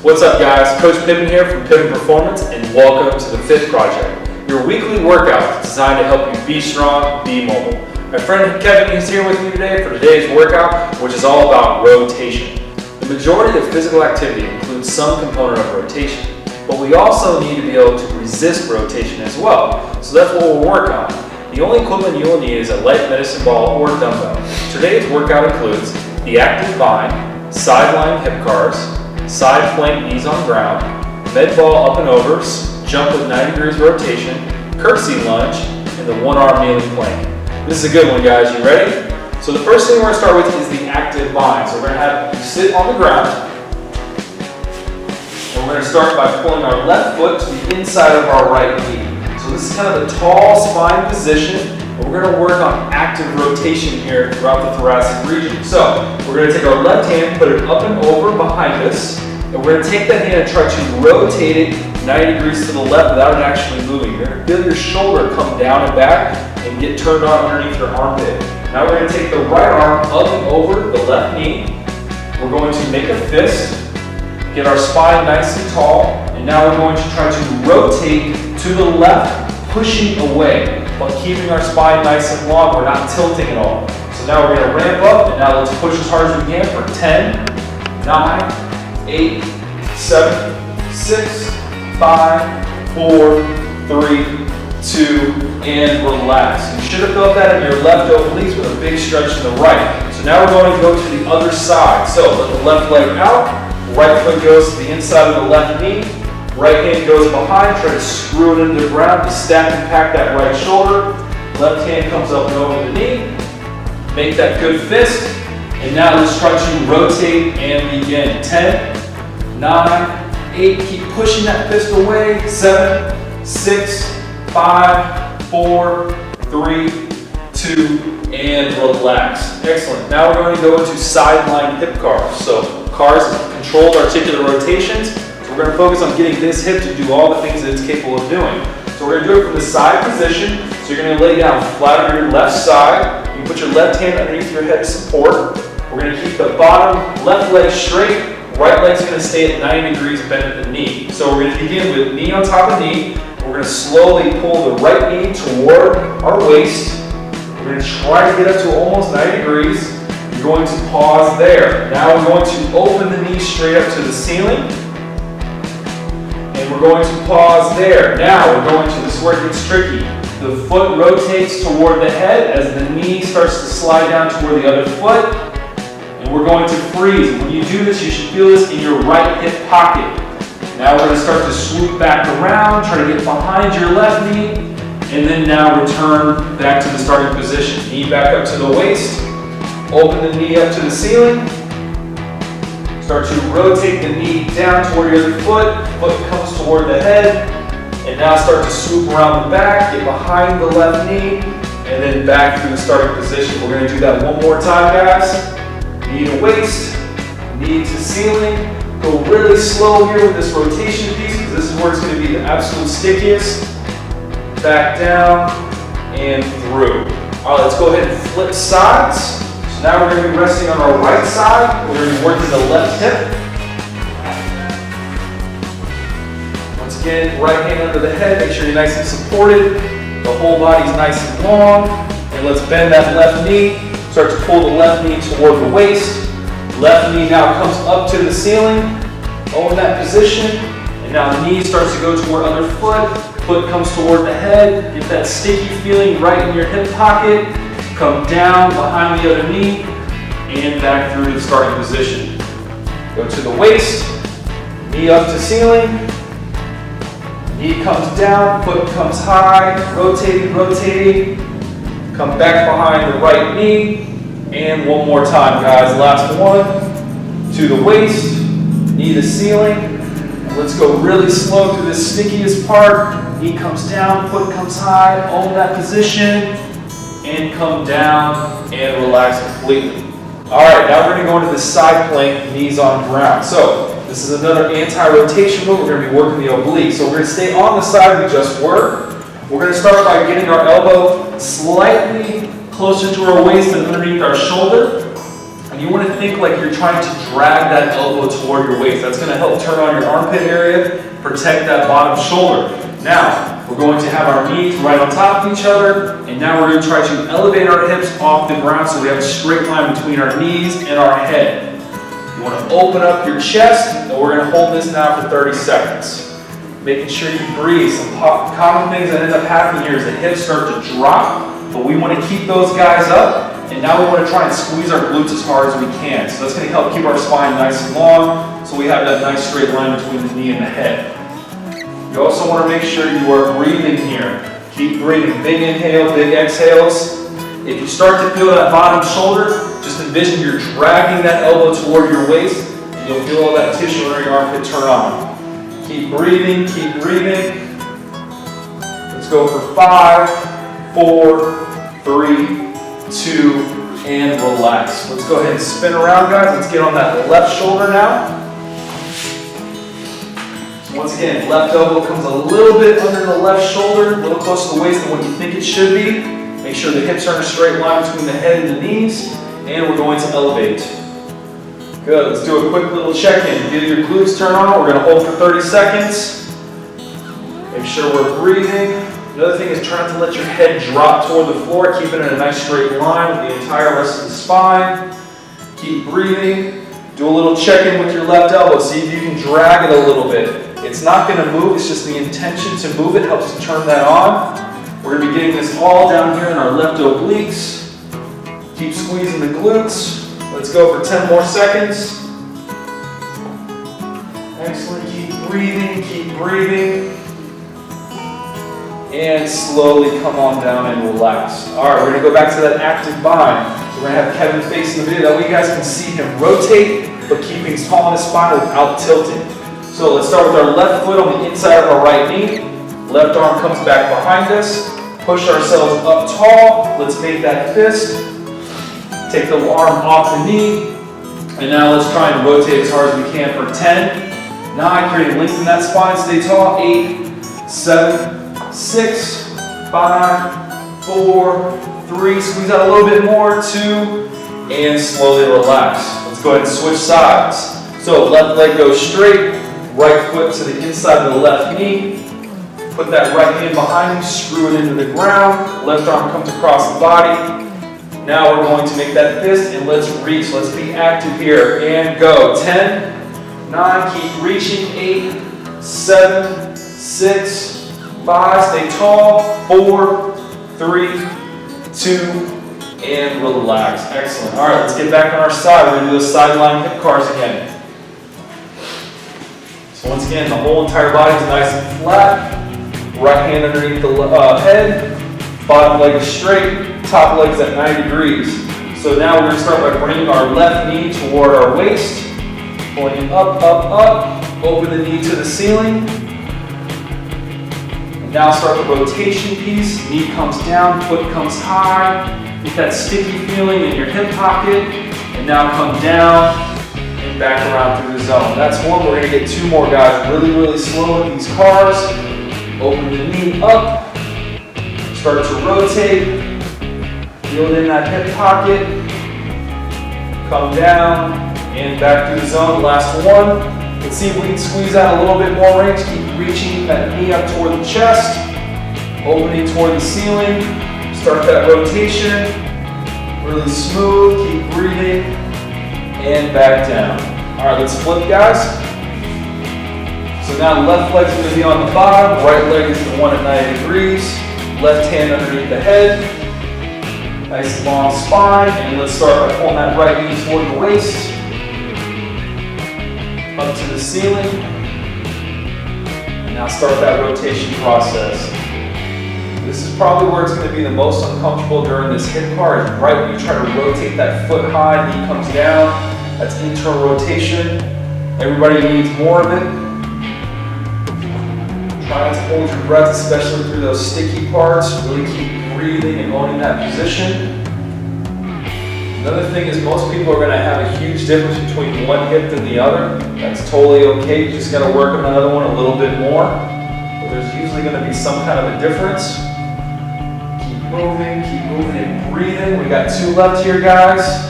What's up guys, Coach Pippin here from Pippin Performance and welcome to the Fit Project, your weekly workout designed to help you be strong, be mobile. My friend Kevin is here with me today for today's workout, which is all about rotation. The majority of physical activity includes some component of rotation, but we also need to be able to resist rotation as well, so that's what we'll work on. The only equipment you will need is a light medicine ball or dumbbell. Today's workout includes the active bind, sideline hip cars, side plank knees on ground, med ball up and overs, jump with 90 degrees rotation, curtsy lunge, and the one arm kneeling plank. This is a good one guys, you ready? So the first thing we're going to start with is the active bind. So we're going to have you sit on the ground, and we're going to start by pulling our left foot to the inside of our right knee. So this is kind of a tall spine position. We're going to work on active rotation here throughout the thoracic region. So we're going to take our left hand, put it up and over behind us, and we're going to take that hand and try to rotate it 90 degrees to the left without it actually moving. You're going to feel your shoulder come down and back and get turned on underneath your armpit. Now we're going to take the right arm up and over the left knee. We're going to make a fist, get our spine nice and tall, and now we're going to try to rotate to the left, pushing away, but keeping our spine nice and long. We're not tilting at all. So now we're going to ramp up, and now let's push as hard as we can for 10, 9, 8, 7, 6, 5, 4, 3, 2, and relax. You should have felt that in your left obliques with a big stretch to the right. So now we're going to go to the other side. So let the left leg out, right foot goes to the inside of the left knee, right hand goes behind, try to screw it into the ground to stack and pack that right shoulder. Left hand comes up and over the knee. Make that good fist. And now let's try to rotate and begin. 10, 9, 8, keep pushing that fist away. 7, 6, 5, 4, 3, 2, and relax. Excellent. Now we're going to go into sideline hip cars. So cars, controlled articular rotations. We're going to focus on getting this hip to do all the things that it's capable of doing. So we're going to do it from the side position. So you're going to lay down flat on your left side. You put your left hand underneath your head to support. We're going to keep the bottom left leg straight. Right leg's going to stay at 90 degrees bent at the knee. So we're going to begin with knee on top of knee. We're going to slowly pull the right knee toward our waist. We're going to try to get up to almost 90 degrees. You're going to pause there. Now we're going to open the knee straight up to the ceiling. And we're going to pause there. Now we're going to, this is where it gets tricky. The foot rotates toward the head as the knee starts to slide down toward the other foot. And we're going to freeze. When you do this, you should feel this in your right hip pocket. Now we're going to start to swoop back around, try to get behind your left knee, and then now return back to the starting position. Knee back up to the waist, open the knee up to the ceiling, start to rotate the knee down toward your other foot comes toward the head, and now start to swoop around the back, get behind the left knee, and then back through the starting position. We're going to do that one more time, guys. Knee to waist, knee to ceiling. Go really slow here with this rotation piece because this is where it's going to be the absolute stickiest. Back down and through. All right, let's go ahead and flip sides. So now we're going to be resting on our right side. We're going to be working the left hip. Once again, right hand under the head. Make sure you're nice and supported. The whole body's nice and long. And let's bend that left knee. Start to pull the left knee toward the waist. Left knee now comes up to the ceiling. Own that position. And now the knee starts to go toward other foot. Foot comes toward the head. Get that sticky feeling right in your hip pocket. Come down behind the other knee. And back through the starting position. Go to the waist. Knee up to ceiling. Knee comes down. Foot comes high. Rotating, rotating. Come back behind the right knee. And one more time, guys. Last one. To the waist. Knee to ceiling. And let's go really slow through the stickiest part. Knee comes down, foot comes high. Own that position. And come down and relax completely. All right, now we're going to go into the side plank, knees on ground. So this is another anti-rotation move. We're going to be working the obliques. So we're going to stay on the side we just were. We're going to start by getting our elbow slightly closer to our waist and underneath our shoulder. And you want to think like you're trying to drag that elbow toward your waist. That's going to help turn on your armpit area, protect that bottom shoulder. Now, we're going to have our knees right on top of each other, and now we're going to try to elevate our hips off the ground so we have a straight line between our knees and our head. You want to open up your chest, and we're going to hold this now for 30 seconds. Making sure you breathe. Some common things that end up happening here is the hips start to drop, but we want to keep those guys up, and now we want to try and squeeze our glutes as hard as we can. So that's going to help keep our spine nice and long, so we have that nice straight line between the knee and the head. You also want to make sure you are breathing here. Keep breathing. Big inhale, big exhales. If you start to feel that bottom shoulder, just envision you're dragging that elbow toward your waist, and you'll feel all that tissue under your armpit turn on. Keep breathing, keep breathing. Let's go for 5, 4, 3, 2, and relax. Let's go ahead and spin around, guys. Let's get on that left shoulder now. Once again, left elbow comes a little bit under the left shoulder, a little closer to the waist than what you think it should be. Make sure the hips are in a straight line between the head and the knees, and we're going to elevate. Good, let's do a quick little check-in. Get your glutes turned on. We're going to hold for 30 seconds. Make sure we're breathing. Another thing is try not to let your head drop toward the floor. Keep it in a nice straight line with the entire rest of the spine. Keep breathing. Do a little check-in with your left elbow. See if you can drag it a little bit. It's not going to move, it's just the intention to move it helps to turn that on. We're going to be getting this all down here in our left obliques. Keep squeezing the glutes. Let's go for 10 more seconds. Excellent, keep breathing, keep breathing. And slowly come on down and relax. All right, we're going to go back to that active bind. So we're going to have Kevin facing the video. That way you guys can see him rotate, but keeping tall on his spine without tilting. So let's start with our left foot on the inside of our right knee. Left arm comes back behind us. Push ourselves up tall. Let's make that fist. Take the arm off the knee. And now let's try and rotate as hard as we can for 10, 9, create length in that spine, stay tall. 8, 7, 6, 5, 4, 3. Squeeze out a little bit more. 2, and slowly relax. Let's go ahead and switch sides. So left leg goes straight. Right foot to the inside of the left knee. Put that right hand behind you, screw it into the ground. Left arm comes across the body. Now we're going to make that fist and let's reach. Let's be active here and go. 10, 9, keep reaching. 8, 7, 6, 5, stay tall. 4, 3, 2, and relax. Excellent. All right, let's get back on our side. We're going to do the sideline hip cars again. So once again, the whole entire body is nice and flat. Right hand underneath the head. Bottom leg is straight. Top leg is at 90 degrees. So now we're going to start by bringing our left knee toward our waist. Pulling it up, up, up. Open the knee to the ceiling. And now start the rotation piece. Knee comes down, foot comes high. Get that sticky feeling in your hip pocket. And now come down. Back around through the zone. That's one. We're going to get 2 more, guys. Really, really slow with these cars. Open the knee up. Start to rotate. Feel it in that hip pocket. Come down and back through the zone. Last one. Let's see if we can squeeze out a little bit more range. Keep reaching that knee up toward the chest. Opening toward the ceiling. Start that rotation. Really smooth. Keep breathing. And back down. All right, let's flip, guys. So now the left leg's going to be on the bottom. Right leg is the one at 90 degrees. Left hand underneath the head. Nice long spine. And let's start by pulling that right knee toward the waist. Up to the ceiling. And now start that rotation process. This is probably where it's going to be the most uncomfortable during this hip part. Right when you try to rotate that foot high, knee comes down. That's internal rotation. Everybody needs more of it. Try to hold your breath, especially through those sticky parts. Really keep breathing and owning that position. Another thing is most people are going to have a huge difference between one hip and the other. That's totally okay. You just got to work on another one a little bit more. But there's usually going to be some kind of a difference. Keep moving and breathing. We got 2 left here, guys.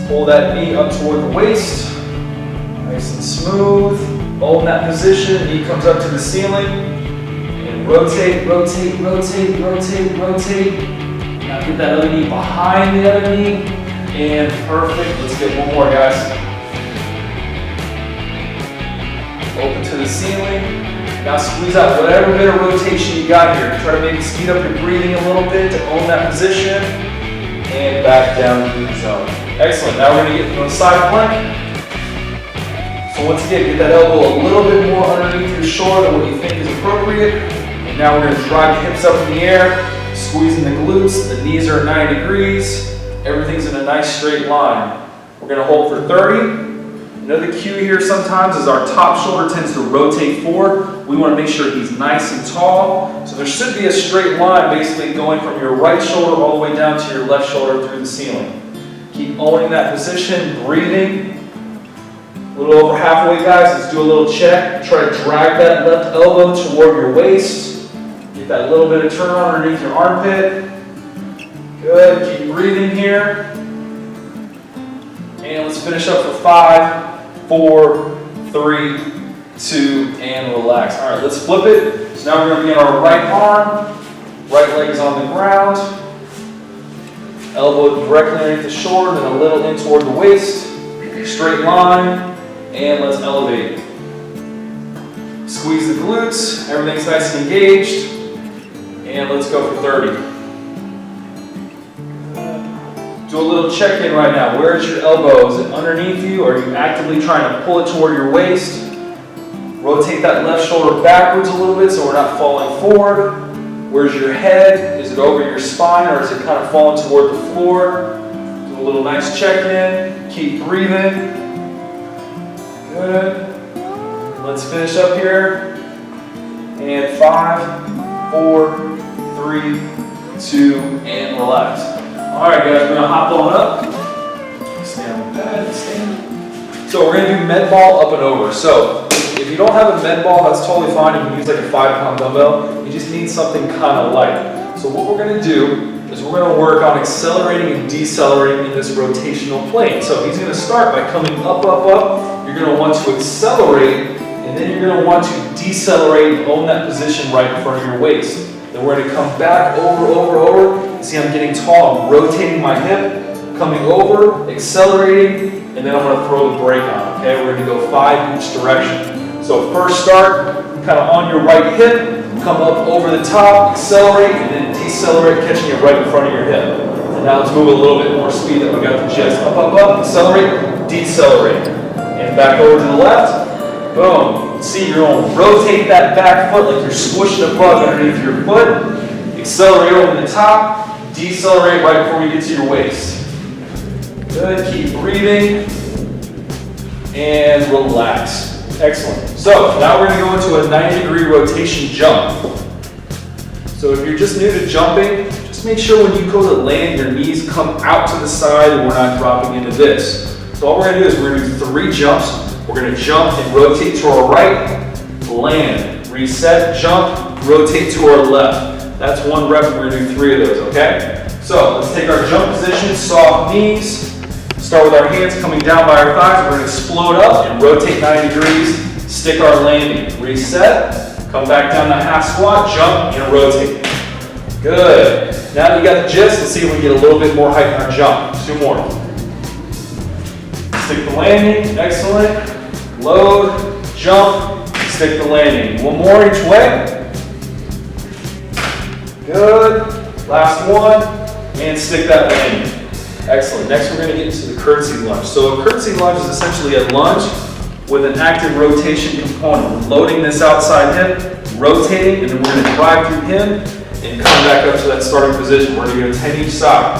Pull that knee up toward the waist. Nice and smooth. Hold that position. Knee comes up to the ceiling. And rotate, rotate, rotate, rotate, rotate. Now get that other knee behind the other knee. And perfect. Let's get one more, guys. Open to the ceiling. Now squeeze out whatever bit of rotation you got here. Try to maybe speed up your breathing a little bit to own that position. And back down to the zone. Excellent. Now we're going to get into a side plank. So once again, get that elbow a little bit more underneath your shoulder than what you think is appropriate. And now we're going to drive the hips up in the air, squeezing the glutes. The knees are at 90 degrees. Everything's in a nice straight line. We're going to hold for 30. Another cue here sometimes is our top shoulder tends to rotate forward. We want to make sure he's nice and tall. So there should be a straight line basically going from your right shoulder all the way down to your left shoulder through the ceiling. Keep owning that position, breathing. A little over halfway, guys. Let's do a little check. Try to drag that left elbow toward your waist. Get that little bit of turn on underneath your armpit. Good. Keep breathing here. And let's finish up for 5, 4, 3, 2, and relax. All right, let's flip it. So now we're going to be in our right arm. Right leg is on the ground. Elbow directly underneath the shoulder, then a little in toward the waist. Straight line. And let's elevate. Squeeze the glutes. Everything's nice and engaged. And let's go for 30. Do a little check-in right now. Where is your elbow? Is it underneath you? Or are you actively trying to pull it toward your waist? Rotate that left shoulder backwards a little bit so we're not falling forward. Where's your head? Is it over your spine or is it kind of falling toward the floor? Do a little nice check-in. Keep breathing. Good. Let's finish up here. And 5, 4, 3, 2, and relax. All right, guys, we're going to hop on up. Stand on the bed, stand. So we're going to do med ball up and over. So if you don't have a med ball, that's totally fine. You can use like a 5-pound dumbbell. You just need something kind of light. So what we're going to do is we're going to work on accelerating and decelerating in this rotational plane. So he's going to start by coming up, up, up. You're going to want to accelerate, and then you're going to want to decelerate and own that position right in front of your waist. Then we're going to come back over, over, over. See, I'm getting tall. I'm rotating my hip, coming over, accelerating, and then I'm going to throw the brake on. Okay, we're going to go 5 each direction. So first start, kind of on your right hip, come up over the top, accelerate, and then decelerate, catching it right in front of your hip. And now let's move a little bit more speed that we got the gist. Up, up, up, accelerate, decelerate. And back over to the left. Boom. See, you're going to rotate that back foot like you're squishing a bug underneath your foot. Accelerate over the top. Decelerate right before you get to your waist. Good. Keep breathing. And relax. Excellent. So now we're going to go into a 90-degree rotation jump. So if you're just new to jumping, just make sure when you go to land, your knees come out to the side and we're not dropping into this. So all we're going to do is we're going to do 3 jumps. We're going to jump and rotate to our right, land, reset, jump, rotate to our left. That's 1 rep, and we're going to do 3 of those, okay? So let's take our jump position, soft knees. Start with our hands coming down by our thighs. We're going to explode up and rotate 90 degrees. Stick our landing. Reset. Come back down to half squat, jump, and rotate. Good. Now that you got the gist, let's see if we can get a little bit more height in our jump. 2 more. Stick the landing. Excellent. Load, jump, stick the landing. 1 more each way. Good. Last one. And stick that landing. Excellent. Next we're going to get into the curtsy lunge. So a curtsy lunge is essentially a lunge with an active rotation component. We're loading this outside hip, rotating, and then we're going to drive through him and come back up to that starting position. We're going to go 10 each side.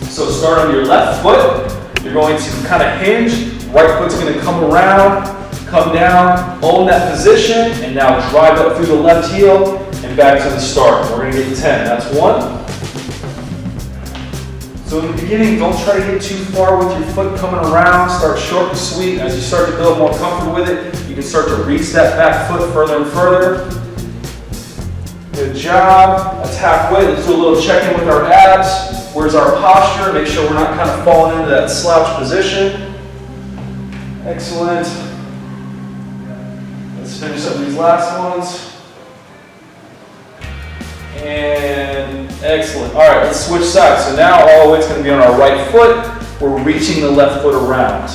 So start on your left foot. You're going to kind of hinge. Right foot's going to come around, come down, own that position, and now drive up through the left heel and back to the start. We're going to get 10. That's 1. So in the beginning, don't try to get too far with your foot coming around. Start short and sweet. As you start to build more comfort with it, you can start to reach that back foot further and further. Good job. That's halfway. Let's do a little check-in with our abs. Where's our posture? Make sure we're not kind of falling into that slouch position. Excellent. Let's finish up these last ones. And excellent. All right, let's switch sides. So now all the weight's going to be on our right foot. We're reaching the left foot around.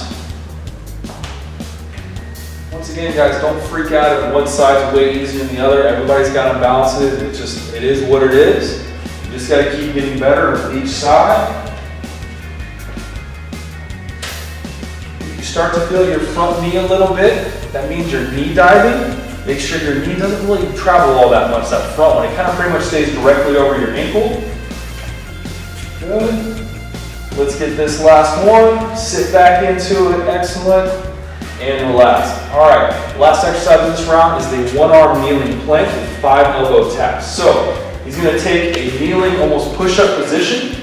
Once again, guys, don't freak out if one side's way easier than the other. Everybody's got imbalances. It is what it is. You just got to keep getting better with each side. If you start to feel your front knee a little bit, that means you're knee diving. Make sure your knee doesn't really travel all that much, that front one. It kind of pretty much stays directly over your ankle. Good. Let's get this last one. Sit back into it. Excellent. And relax. All right. Last exercise of this round is the one-arm kneeling plank with 5 elbow taps. So he's going to take a kneeling, almost push-up position.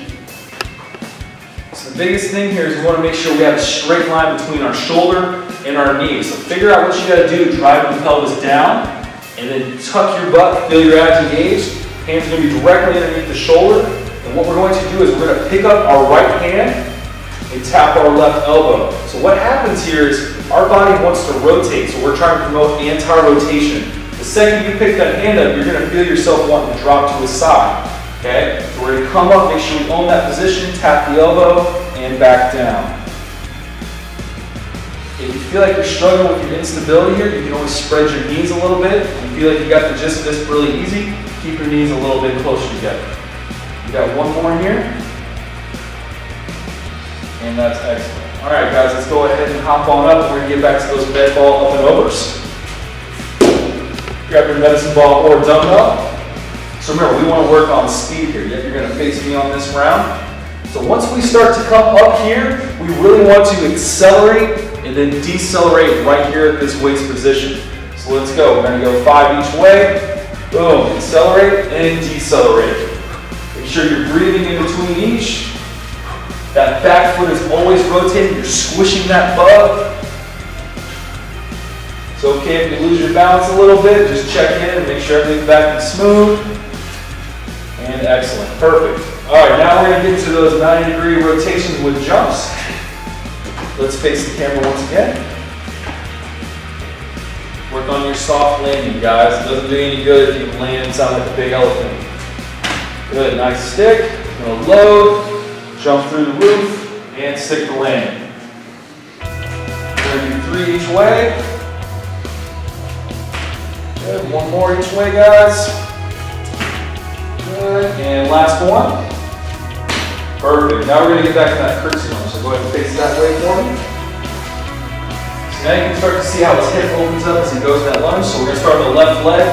So the biggest thing here is we want to make sure we have a straight line between our shoulder and our knees. So figure out what you got to do. Drive the pelvis down, and then tuck your butt. Feel your abs engaged. Hands are going to be directly underneath the shoulder. And what we're going to do is we're going to pick up our right hand and tap our left elbow. So what happens here is our body wants to rotate. So we're trying to promote anti-rotation. The second you pick that hand up, you're going to feel yourself wanting to drop to a side. Okay? So we're going to come up, make sure we own that position, tap the elbow, and back down. If you feel like you're struggling with your instability here, you can always spread your knees a little bit. If you feel like you got the gist of this really easy, keep your knees a little bit closer together. We got one more here. And that's excellent. All right, guys, let's go ahead and hop on up. We're going to get back to those med ball up and overs. Grab your medicine ball or dumbbell. So remember, we want to work on speed here. You're going to face me on this round. So once we start to come up here, we really want to accelerate and then decelerate right here at this waist position. So let's go. We're going to go 5 each way. Boom. Accelerate and decelerate. Make sure you're breathing in between each. That back foot is always rotating. You're squishing that butt. It's okay if you lose your balance a little bit. Just check in and make sure everything's back and smooth. And excellent. Perfect. All right, now we're going to get to those 90-degree rotations with jumps. Let's face the camera once again. Work on your soft landing, guys. It doesn't do you any good if you land and sound like a big elephant. Good, nice stick. Gonna load, jump through the roof, and stick the landing. We're gonna do 3 each way. Good, one more each way, guys. Good, and last one. Perfect. Now we're going to get back to that curtsy lunge. So go ahead and face that way for me. So now you can start to see how his hip opens up as he goes in that lunge. So we're going to start with the left leg.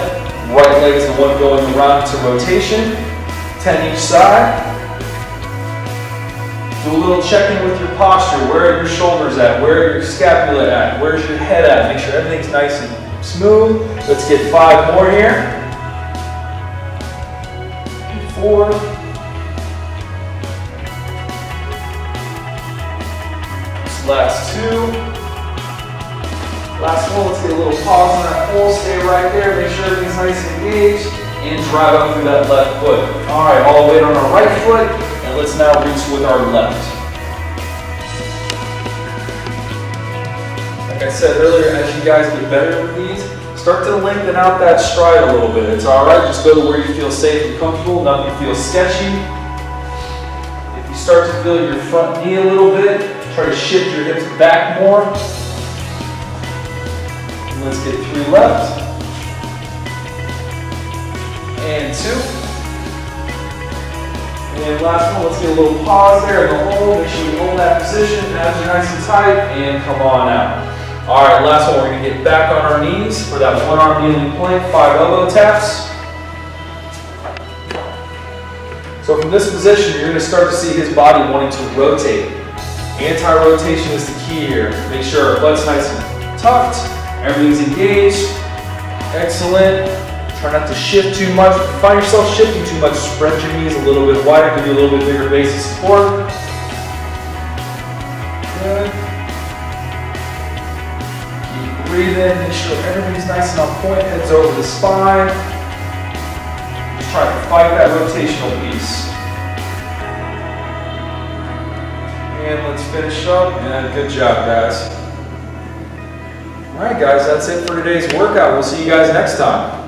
Right leg is the one going around to rotation. 10 each side. Do a little check-in with your posture. Where are your shoulders at? Where are your scapula at? Where's your head at? Make sure everything's nice and smooth. Let's get 5 more here. And 4. Last 2. Last one, let's get a little pause on that pole. Stay right there. Make sure everything's nice and engaged. And drive up through that left foot. All right, all the way on our right foot. And let's now reach with our left. Like I said earlier, as you guys get better with these, start to lengthen out that stride a little bit. It's all right. Just go to where you feel safe and comfortable. Nothing feels sketchy. If you start to feel your front knee a little bit, try to shift your hips back more. And let's get 3 left. And 2. And last one, let's get a little pause there in the hold. Make sure we hold that position. Abs are nice and tight. And come on out. All right, last one, we're going to get back on our knees for that one-arm kneeling plank, 5 elbow taps. So from this position, you're going to start to see his body wanting to rotate. Anti-rotation is the key here. Make sure our butt's nice and tucked, everything's engaged. Excellent. Try not to shift too much. If you find yourself shifting too much, spread your knees a little bit wider, give you a little bit bigger base of support. Good. Keep breathing, make sure everything's nice and on point, heads over the spine. Just try to fight that rotational piece. Everything's finished up, and good job, guys. All right, guys, that's it for today's workout. We'll see you guys next time.